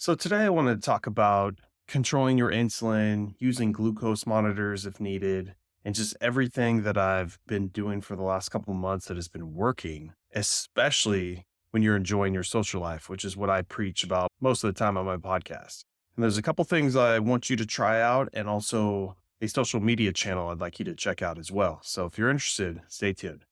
So today I want to talk about controlling your insulin, using glucose monitors if needed, and just everything that I've been doing for the last couple of months that has been working, especially when you're enjoying your social life, which is what I preach about most of the time on my podcast. And there's a couple things I want you to try out and also a social media channel I'd like you to check out as well. So if you're interested, stay tuned.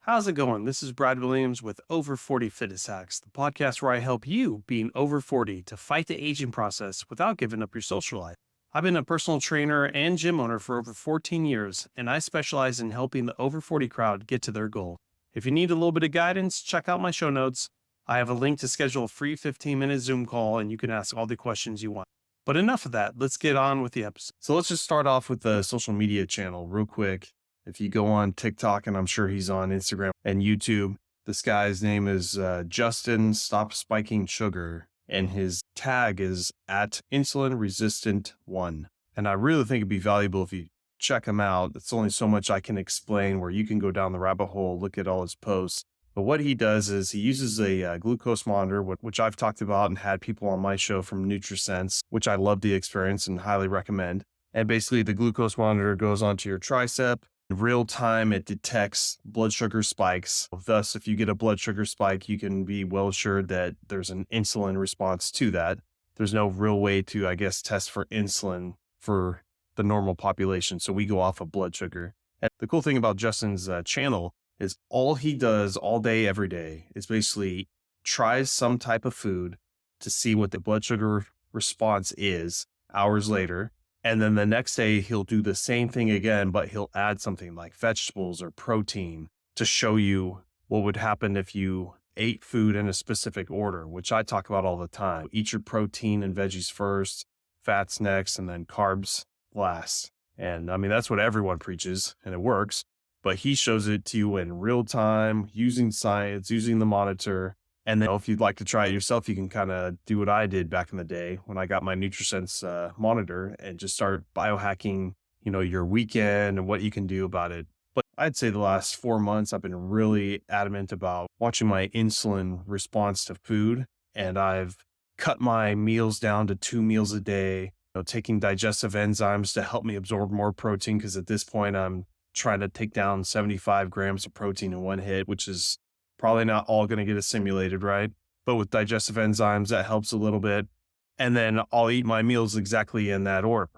How's it going? This is Brad Williams with Over 40 Fitness Hacks, the podcast where I help you, being over 40, to fight the aging process without giving up your social life. I've been a personal trainer and gym owner for over 14 years, and I specialize in helping the over 40 crowd get to their goal. If you need a little bit of guidance, check out my show notes. I have a link to schedule a free 15-minute Zoom call, and you can ask all the questions you want. But enough of that. Let's get on with the episode. So let's just start off with the social media channel real quick. If you go on TikTok, and I'm sure he's on Instagram and YouTube, this guy's name is Justin Stop Spiking Sugar, and his tag is at insulin resistant one. And I really think it'd be valuable if you check him out. It's only so much I can explain where you can go down the rabbit hole, look at all his posts. But what he does is he uses a glucose monitor, which I've talked about and had people on my show from NutriSense, which I love the experience and highly recommend. And basically the glucose monitor goes onto your tricep. In real time, it detects blood sugar spikes. Thus, if you get a blood sugar spike, you can be well assured that there's an insulin response to that. There's no real way to, I guess, test for insulin for the normal population. So we go off of blood sugar. And the cool thing about Justin's channel is all he does all day, every day is basically tries some type of food to see what the blood sugar response is hours later. And then the next day he'll do the same thing again, but he'll add something like vegetables or protein to show you what would happen if you ate food in a specific order, which I talk about all the time. Eat your protein and veggies first, fats next, and then carbs last. And I mean, that's what everyone preaches and it works, but he shows it to you in real time using science, using the monitor. And then if you'd like to try it yourself, you can kind of do what I did back in the day when I got my NutriSense monitor and just start biohacking, your weekend and what you can do about it. But I'd say the last 4 months, I've been really adamant about watching my insulin response to food. And I've cut my meals down to 2 meals a day, taking digestive enzymes to help me absorb more protein. Because at this point, I'm trying to take down 75 grams of protein in one hit, which is probably not all going to get assimilated, right? But with digestive enzymes, that helps a little bit. And then I'll eat my meals exactly in that order: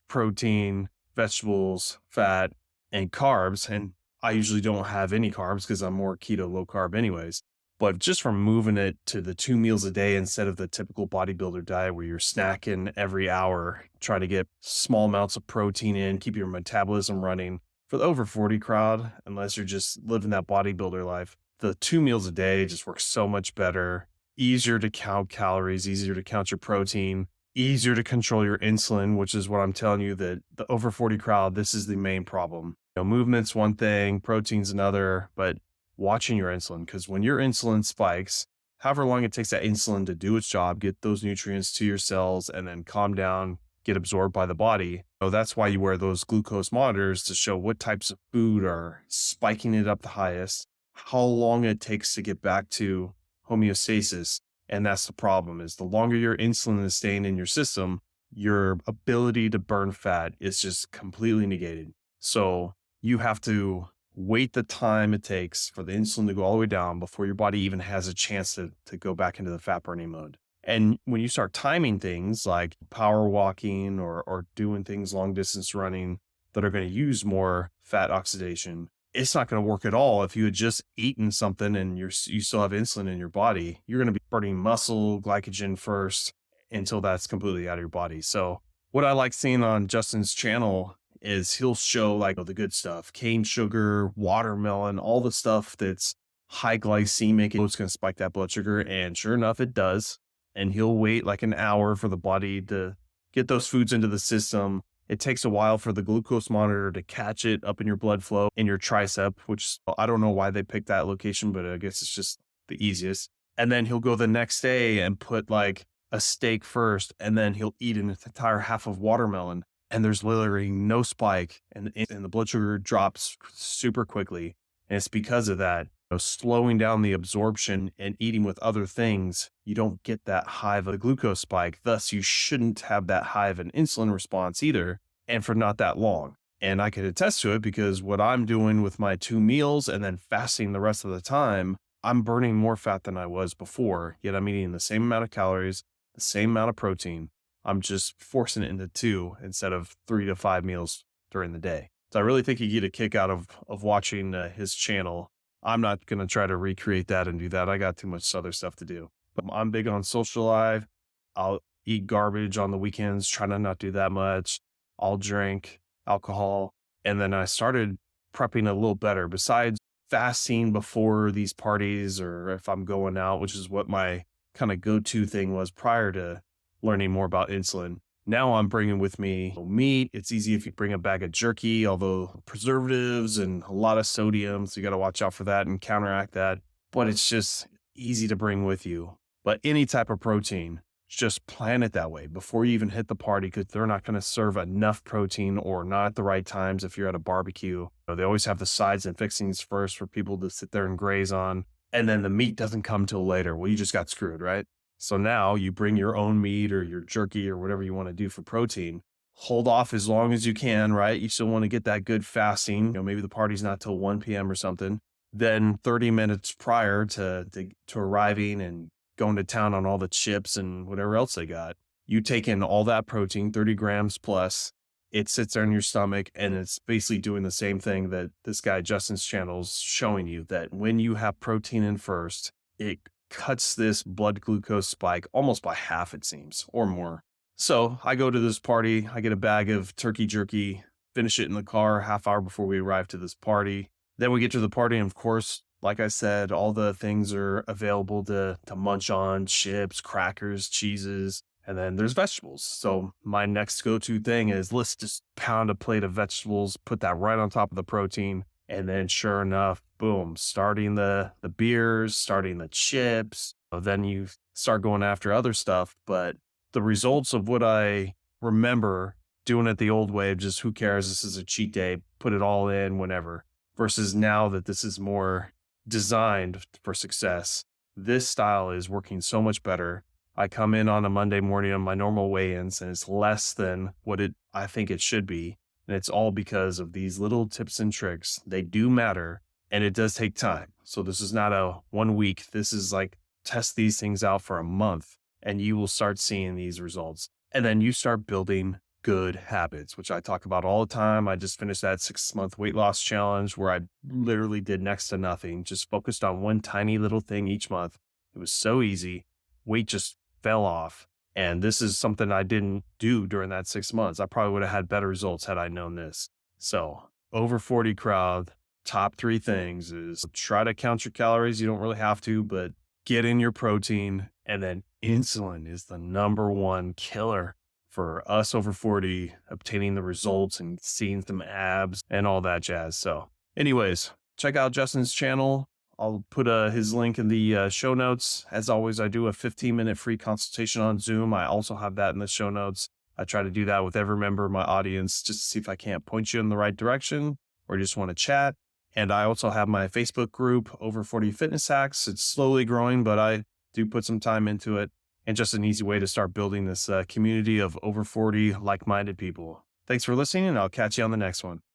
protein, vegetables, fat, and carbs. And I usually don't have any carbs because I'm more keto, low carb anyways. But just from moving it to the 2 meals a day instead of the typical bodybuilder diet where you're snacking every hour, trying to get small amounts of protein in, keep your metabolism running. For the over 40 crowd, unless you're just living that bodybuilder life, the 2 meals a day just works so much better. Easier to count calories, easier to count your protein, easier to control your insulin, which is what I'm telling you that the over 40 crowd, this is the main problem. Movement's one thing, protein's another, but watching your insulin, because when your insulin spikes, however long it takes that insulin to do its job, get those nutrients to your cells and then calm down, get absorbed by the body. So that's why you wear those glucose monitors to show what types of food are spiking it up the highest, how long it takes to get back to homeostasis. And that's the problem, is the longer your insulin is staying in your system, your ability to burn fat is just completely negated. So you have to wait the time it takes for the insulin to go all the way down before your body even has a chance to go back into the fat burning mode. And when you start timing things like power walking or doing things long distance running that are going to use more fat oxidation, it's not going to work at all. If you had just eaten something and you still have insulin in your body, you're going to be burning muscle glycogen first until that's completely out of your body. So what I like seeing on Justin's channel is he'll show like the good stuff: cane sugar, watermelon, all the stuff that's high glycemic. It's going to spike that blood sugar. And sure enough, it does. And he'll wait like an hour for the body to get those foods into the system. It takes a while for the glucose monitor to catch it up in your blood flow in your tricep, which I don't know why they picked that location, but I guess it's just the easiest. And then he'll go the next day and put like a steak first, and then he'll eat an entire half of watermelon. And there's literally no spike, and the blood sugar drops super quickly. And it's because of that. slowing down the absorption and eating with other things, you don't get that high of a glucose spike. Thus, you shouldn't have that high of an insulin response either, and for not that long. And I could attest to it because what I'm doing with my 2 meals and then fasting the rest of the time, I'm burning more fat than I was before, yet I'm eating the same amount of calories, the same amount of protein. I'm just forcing it into two instead of 3 to 5 meals during the day. So I really think you get a kick out of watching his channel. I'm not going to try to recreate that and do that. I got too much other stuff to do. But I'm big on social life. I'll eat garbage on the weekends, try to not do that much. I'll drink alcohol. And then I started prepping a little better. Besides fasting before these parties or if I'm going out, which is what my kind of go-to thing was prior to learning more about insulin. Now I'm bringing with me meat. It's easy if you bring a bag of jerky, although preservatives and a lot of sodium. So you got to watch out for that and counteract that. But it's just easy to bring with you. But any type of protein, just plan it that way before you even hit the party because they're not going to serve enough protein or not at the right times if you're at a barbecue. They always have the sides and fixings first for people to sit there and graze on. And then the meat doesn't come till later. Well, you just got screwed, right? So now you bring your own meat or your jerky or whatever you want to do for protein. Hold off as long as you can, right? You still want to get that good fasting. Maybe the party's not till 1 p.m. or something. Then 30 minutes prior to arriving and going to town on all the chips and whatever else they got, you take in all that protein, 30 grams plus. It sits there in your stomach and it's basically doing the same thing that this guy Justin's channel is showing you, that when you have protein in first, it cuts this blood glucose spike almost by half, it seems, or more. So I go to this party, I get a bag of turkey jerky, finish it in the car half hour before we arrive to this party. Then we get to the party, and of course, like I said, all the things are available to munch on: chips, crackers, cheeses, and then there's vegetables. So my next go-to thing is let's just pound a plate of vegetables, put that right on top of the protein. And then sure enough, boom, starting the beers, starting the chips. Then you start going after other stuff. But the results of what I remember doing it the old way of just who cares, this is a cheat day, put it all in whenever, versus now that this is more designed for success. This style is working so much better. I come in on a Monday morning on my normal weigh-ins and it's less than what I think it should be. And it's all because of these little tips and tricks. They do matter and it does take time. So this is not a 1 week. This is like test these things out for a month and you will start seeing these results. And then you start building good habits, which I talk about all the time. I just finished that 6-month weight loss challenge where I literally did next to nothing, just focused on one tiny little thing each month. It was so easy. Weight just fell off. And this is something I didn't do during that 6 months. I probably would have had better results had I known this. So over 40 crowd, top 3 things is try to count your calories. You don't really have to, but get in your protein. And then insulin is the #1 killer for us over 40, obtaining the results and seeing some abs and all that jazz. So anyways, check out Justin's channel. I'll put his link in the show notes. As always, I do a 15-minute free consultation on Zoom. I also have that in the show notes. I try to do that with every member of my audience just to see if I can't point you in the right direction or you just want to chat. And I also have my Facebook group, Over 40 Fitness Hacks. It's slowly growing, but I do put some time into it. And just an easy way to start building this community of over 40 like-minded people. Thanks for listening, and I'll catch you on the next one.